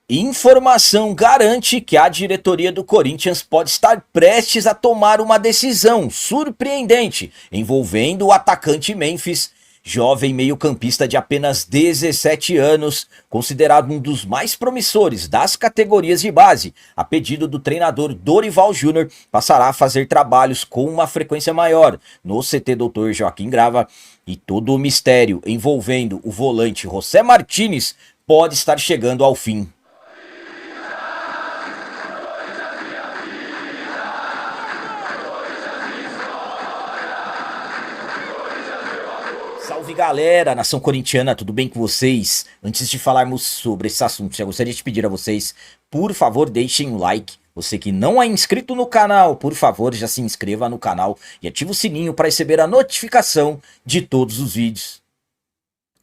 Informação garante que a diretoria do Corinthians pode estar prestes a tomar uma decisão surpreendente envolvendo o atacante Memphis, jovem meio-campista de apenas 17 anos, considerado um dos mais promissores das categorias de base. A pedido do treinador Dorival Júnior, passará a fazer trabalhos com uma frequência maior no CT Dr. Joaquim Grava, e todo o mistério envolvendo o volante José Martínez pode estar chegando ao fim. Salve galera, nação corintiana, tudo bem com vocês? Antes de falarmos sobre esse assunto, já gostaria de pedir a vocês, por favor, deixem um like. Você que não é inscrito no canal, por favor, já se inscreva no canal e ative o sininho para receber a notificação de todos os vídeos.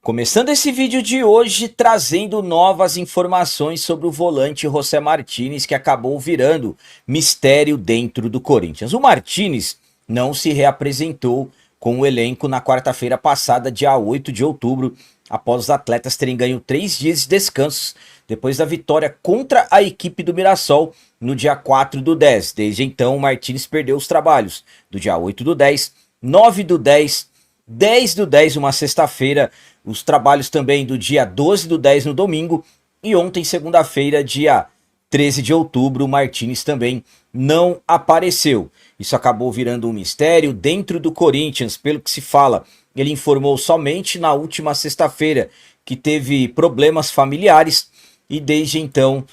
Começando esse vídeo de hoje, trazendo novas informações sobre o volante José Martínez, que acabou virando mistério dentro do Corinthians. O Martínez não se reapresentou com o elenco na quarta-feira passada, dia 8 de outubro, após os atletas terem ganho 3 dias de descanso depois da vitória contra a equipe do Mirassol no dia 4/10. Desde então, o Martínez perdeu os trabalhos do dia 8/10, 9/10, 10/10, uma sexta-feira, os trabalhos também do dia 12/10 no domingo, e ontem, segunda-feira, dia 13 de outubro, o Martínez também não apareceu. Isso acabou virando um mistério dentro do Corinthians, pelo que se fala. Ele informou somente na última sexta-feira que teve problemas familiares, e desde então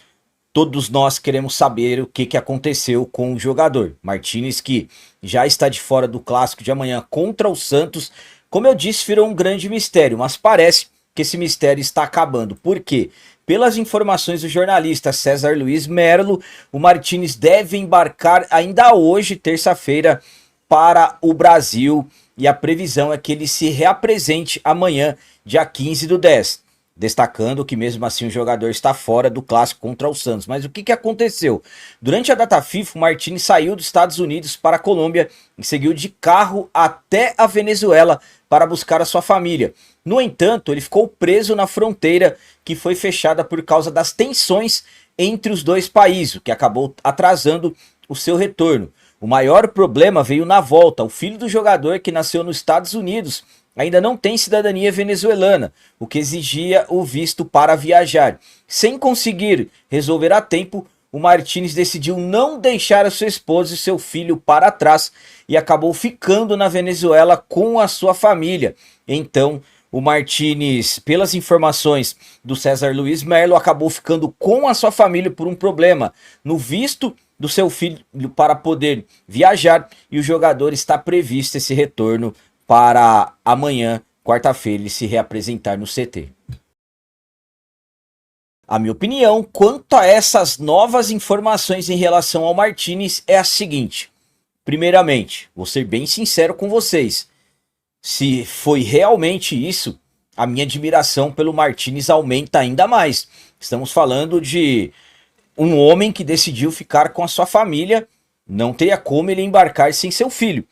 todos nós queremos saber o que aconteceu com o jogador. Martínez, que já está de fora do clássico de amanhã contra o Santos, como eu disse, virou um grande mistério, mas parece que esse mistério está acabando. Por quê? Pelas informações do jornalista César Luiz Merlo, o Martínez deve embarcar ainda hoje, terça-feira, para o Brasil, e a previsão é que ele se reapresente amanhã, dia 15/10. Destacando que mesmo assim o jogador está fora do clássico contra o Santos. Mas o que aconteceu? Durante a data FIFA, o Martínez saiu dos Estados Unidos para a Colômbia e seguiu de carro até a Venezuela para buscar a sua família. No entanto, ele ficou preso na fronteira, que foi fechada por causa das tensões entre os dois países, o que acabou atrasando o seu retorno. O maior problema veio na volta. O filho do jogador, que nasceu nos Estados Unidos, ainda não tem cidadania venezuelana, o que exigia o visto para viajar. Sem conseguir resolver a tempo, o Martínez decidiu não deixar a sua esposa e seu filho para trás e acabou ficando na Venezuela com a sua família. Então, o Martínez, pelas informações do César Luiz Merlo, acabou ficando com a sua família por um problema no visto do seu filho para poder viajar, e o jogador está previsto esse retorno para amanhã, quarta-feira, ele se reapresentar no CT. A minha opinião quanto a essas novas informações em relação ao Martínez é a seguinte. Primeiramente, vou ser bem sincero com vocês. Se foi realmente isso, a minha admiração pelo Martínez aumenta ainda mais. Estamos falando de um homem que decidiu ficar com a sua família, não teria como ele embarcar sem seu filho.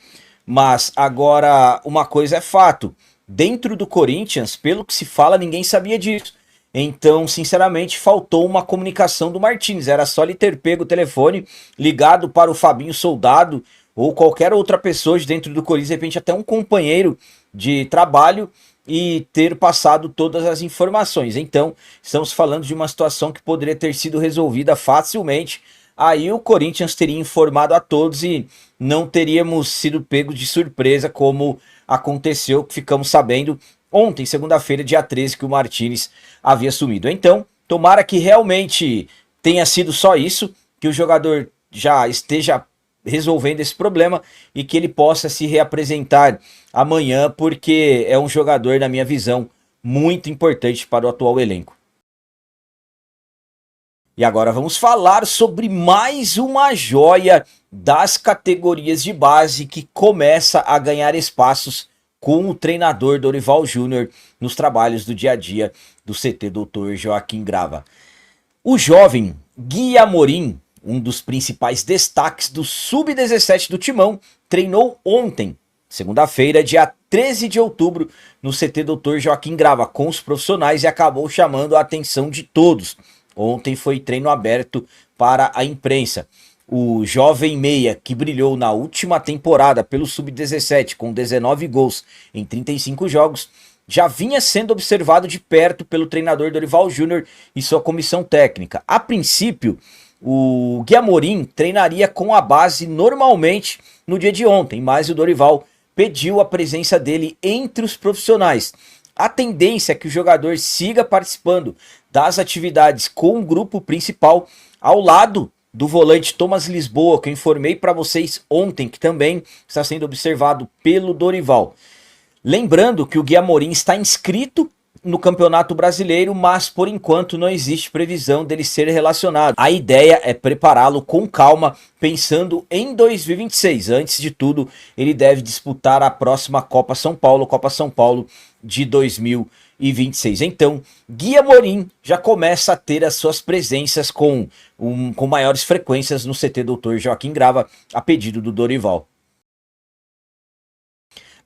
Mas agora, uma coisa é fato, dentro do Corinthians, pelo que se fala, ninguém sabia disso. Então, sinceramente, faltou uma comunicação do Martínez. Era só ele ter pego o telefone, ligado para o Fabinho Soldado ou qualquer outra pessoa de dentro do Corinthians, de repente até um companheiro de trabalho, e ter passado todas as informações. Então, estamos falando de uma situação que poderia ter sido resolvida facilmente. Aí o Corinthians teria informado a todos e não teríamos sido pegos de surpresa, como aconteceu, que ficamos sabendo ontem, segunda-feira, dia 13, que o Martínez havia sumido. Então, tomara que realmente tenha sido só isso, que o jogador já esteja resolvendo esse problema e que ele possa se reapresentar amanhã, porque é um jogador, na minha visão, muito importante para o atual elenco. E agora vamos falar sobre mais uma joia das categorias de base que começa a ganhar espaços com o treinador Dorival Júnior nos trabalhos do dia a dia do CT Dr. Joaquim Grava. O jovem Gui Amorim, um dos principais destaques do Sub-17 do Timão, treinou ontem, segunda-feira, dia 13 de outubro, no CT Dr. Joaquim Grava, com os profissionais, e acabou chamando a atenção de todos. Ontem foi treino aberto para a imprensa. O jovem meia, que brilhou na última temporada pelo Sub-17 com 19 gols em 35 jogos, já vinha sendo observado de perto pelo treinador Dorival Júnior e sua comissão técnica. A princípio, o Gui Amorim treinaria com a base normalmente no dia de ontem, mas o Dorival pediu a presença dele entre os profissionais. A tendência é que o jogador siga participando das atividades com o grupo principal ao lado do volante Thomas Lisboa, que eu informei para vocês ontem, que também está sendo observado pelo Dorival. Lembrando que o Gui Amorim está inscrito no Campeonato Brasileiro, mas por enquanto não existe previsão dele ser relacionado. A ideia é prepará-lo com calma, pensando em 2026. Antes de tudo, ele deve disputar a próxima Copa São Paulo de 2026. Então, Gui Amorim já começa a ter as suas presenças com maiores frequências no CT Dr. Joaquim Grava, a pedido do Dorival.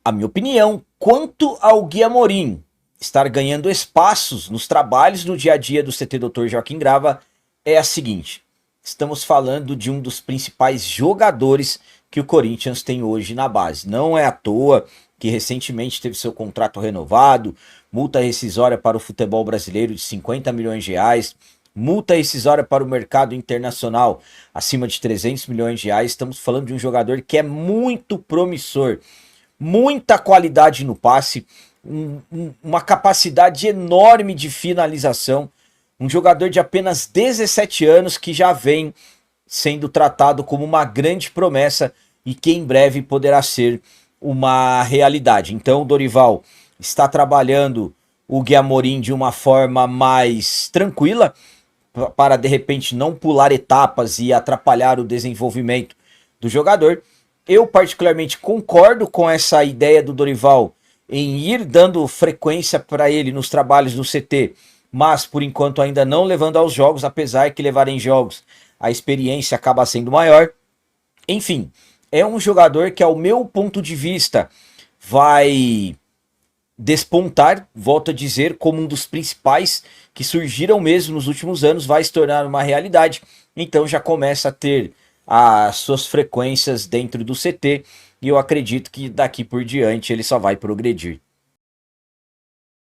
A minha opinião quanto ao Gui Amorim estar ganhando espaços nos trabalhos no dia a dia do CT Dr. Joaquim Grava é a seguinte: estamos falando de um dos principais jogadores que o Corinthians tem hoje na base. Não é à toa que recentemente teve seu contrato renovado, multa rescisória para o futebol brasileiro de 50 milhões de reais, multa rescisória para o mercado internacional acima de 300 milhões de reais. Estamos falando de um jogador que é muito promissor, muita qualidade no passe, uma capacidade enorme de finalização, um jogador de apenas 17 anos que já vem sendo tratado como uma grande promessa e que em breve poderá ser uma realidade. Então o Dorival está trabalhando o Gui Amorim de uma forma mais tranquila, para de repente não pular etapas e atrapalhar o desenvolvimento do jogador. Eu particularmente concordo com essa ideia do Dorival em ir dando frequência para ele nos trabalhos do CT, mas por enquanto ainda não levando aos jogos, apesar que levar em jogos a experiência acaba sendo maior. Enfim, é um jogador que, ao meu ponto de vista, vai despontar, volto a dizer, como um dos principais que surgiram mesmo nos últimos anos, vai se tornar uma realidade. Então já começa a ter as suas frequências dentro do CT e eu acredito que daqui por diante ele só vai progredir.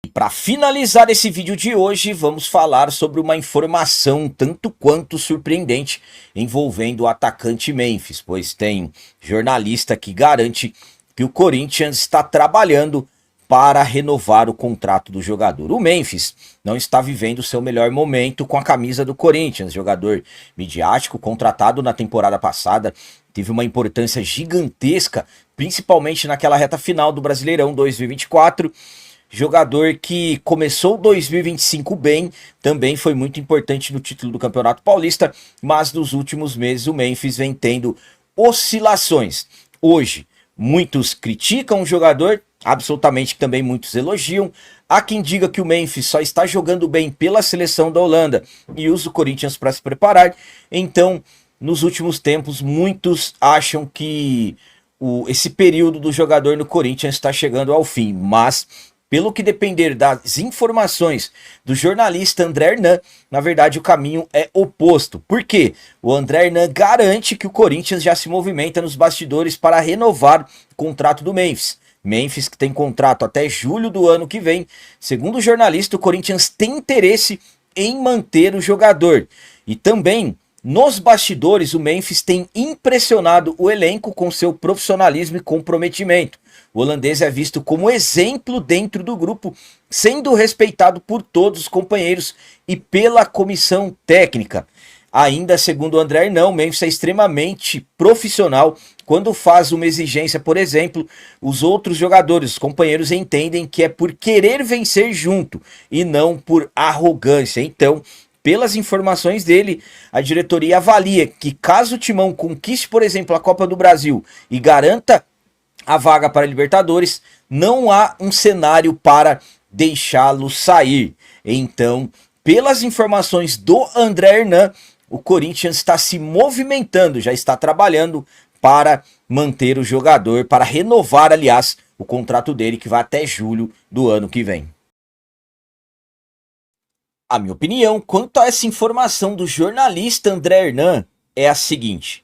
E para finalizar esse vídeo de hoje, vamos falar sobre uma informação tanto quanto surpreendente envolvendo o atacante Memphis, pois tem jornalista que garante que o Corinthians está trabalhando para renovar o contrato do jogador. O Memphis não está vivendo seu melhor momento com a camisa do Corinthians. Jogador midiático, contratado na temporada passada, teve uma importância gigantesca, principalmente naquela reta final do Brasileirão 2024. Jogador que começou 2025 bem, também foi muito importante no título do Campeonato Paulista, mas nos últimos meses o Memphis vem tendo oscilações. Hoje, muitos criticam o jogador, absolutamente também muitos elogiam. Há quem diga que o Memphis só está jogando bem pela seleção da Holanda e usa o Corinthians para se preparar. Então, nos últimos tempos, muitos acham que esse período do jogador no Corinthians está chegando ao fim, mas pelo que depender das informações do jornalista André Hernan, na verdade o caminho é oposto. Por quê? O André Hernan garante que o Corinthians já se movimenta nos bastidores para renovar o contrato do Memphis. Memphis, que tem contrato até julho do ano que vem. Segundo o jornalista, o Corinthians tem interesse em manter o jogador. E também, nos bastidores, o Memphis tem impressionado o elenco com seu profissionalismo e comprometimento. O holandês é visto como exemplo dentro do grupo, sendo respeitado por todos os companheiros e pela comissão técnica. Ainda segundo o André Hernan, o Memphis é extremamente profissional. Quando faz uma exigência, por exemplo, os outros jogadores, os companheiros, entendem que é por querer vencer junto e não por arrogância. Então, pelas informações dele, a diretoria avalia que caso o Timão conquiste, por exemplo, a Copa do Brasil e garanta a vaga para a Libertadores, não há um cenário para deixá-lo sair. Então, pelas informações do André Hernan, o Corinthians está se movimentando, já está trabalhando para manter o jogador, para renovar, aliás, o contrato dele que vai até julho do ano que vem. A minha opinião quanto a essa informação do jornalista André Hernan é a seguinte.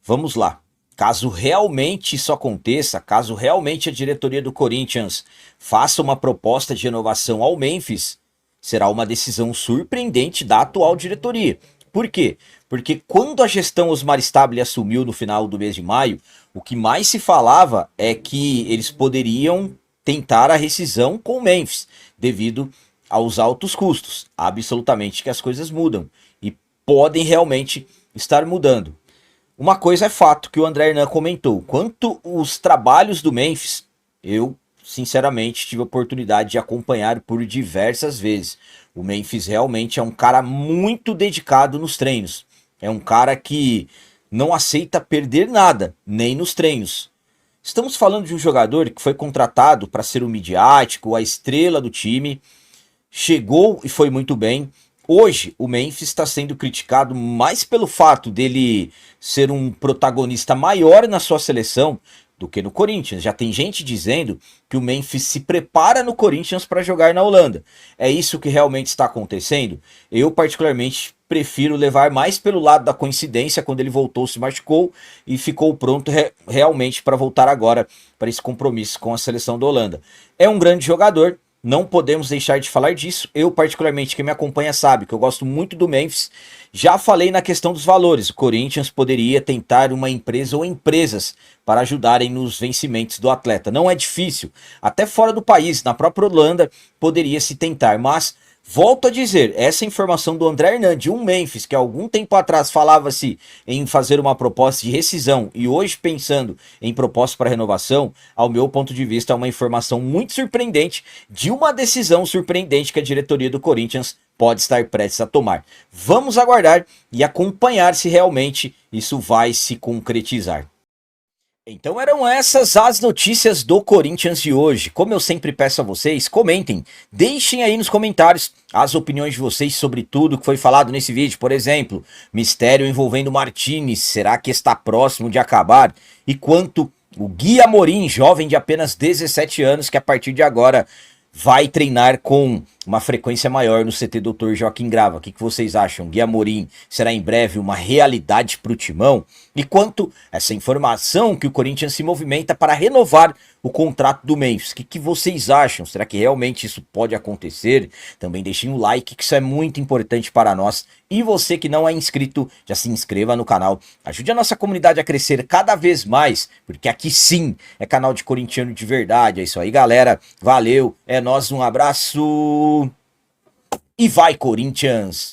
Vamos lá. Caso realmente isso aconteça, caso realmente a diretoria do Corinthians faça uma proposta de renovação ao Memphis, será uma decisão surpreendente da atual diretoria. Por quê? Porque quando a gestão Osmar Stabile assumiu no final do mês de maio, o que mais se falava é que eles poderiam tentar a rescisão com o Memphis, devido aos altos custos. Absolutamente que as coisas mudam e podem realmente estar mudando. Uma coisa é fato que o André Hernan comentou. Quanto os trabalhos do Memphis, eu sinceramente tive a oportunidade de acompanhar por diversas vezes. O Memphis realmente é um cara muito dedicado nos treinos. É um cara que não aceita perder nada, nem nos treinos. Estamos falando de um jogador que foi contratado para ser o midiático, a estrela do time. Chegou e foi muito bem. Hoje, o Memphis está sendo criticado mais pelo fato dele ser um protagonista maior na sua seleção do que no Corinthians. Já tem gente dizendo que o Memphis se prepara no Corinthians para jogar na Holanda. É isso que realmente está acontecendo? Eu, particularmente, prefiro levar mais pelo lado da coincidência, quando ele voltou, se machucou e ficou pronto realmente para voltar agora para esse compromisso com a seleção da Holanda. É um grande jogador. Não podemos deixar de falar disso. Eu, particularmente, quem me acompanha sabe que eu gosto muito do Memphis. Já falei na questão dos valores. O Corinthians poderia tentar uma empresa ou empresas para ajudarem nos vencimentos do atleta. Não é difícil. Até fora do país, na própria Holanda, poderia se tentar. Mas, volto a dizer, essa informação do André Hernan, de um Memphis, que há algum tempo atrás falava-se em fazer uma proposta de rescisão e hoje pensando em proposta para renovação, ao meu ponto de vista é uma informação muito surpreendente de uma decisão surpreendente que a diretoria do Corinthians pode estar prestes a tomar. Vamos aguardar e acompanhar se realmente isso vai se concretizar. Então eram essas as notícias do Corinthians de hoje. Como eu sempre peço a vocês, comentem, deixem aí nos comentários as opiniões de vocês sobre tudo que foi falado nesse vídeo. Por exemplo, mistério envolvendo Martinez, será que está próximo de acabar? E quanto o Gui Amorim, jovem de apenas 17 anos, que a partir de agora vai treinar com uma frequência maior no CT Dr. Joaquim Grava. O que vocês acham? Gui Amorim será em breve uma realidade para o Timão? E quanto a essa informação que o Corinthians se movimenta para renovar o contrato do Memphis, o que vocês acham? Será que realmente isso pode acontecer? Também deixem um like, que isso é muito importante para nós. E você que não é inscrito, já se inscreva no canal. Ajude a nossa comunidade a crescer cada vez mais, porque aqui sim é canal de corintiano de verdade. É isso aí, galera. Valeu, é nóis, um abraço e vai, Corinthians!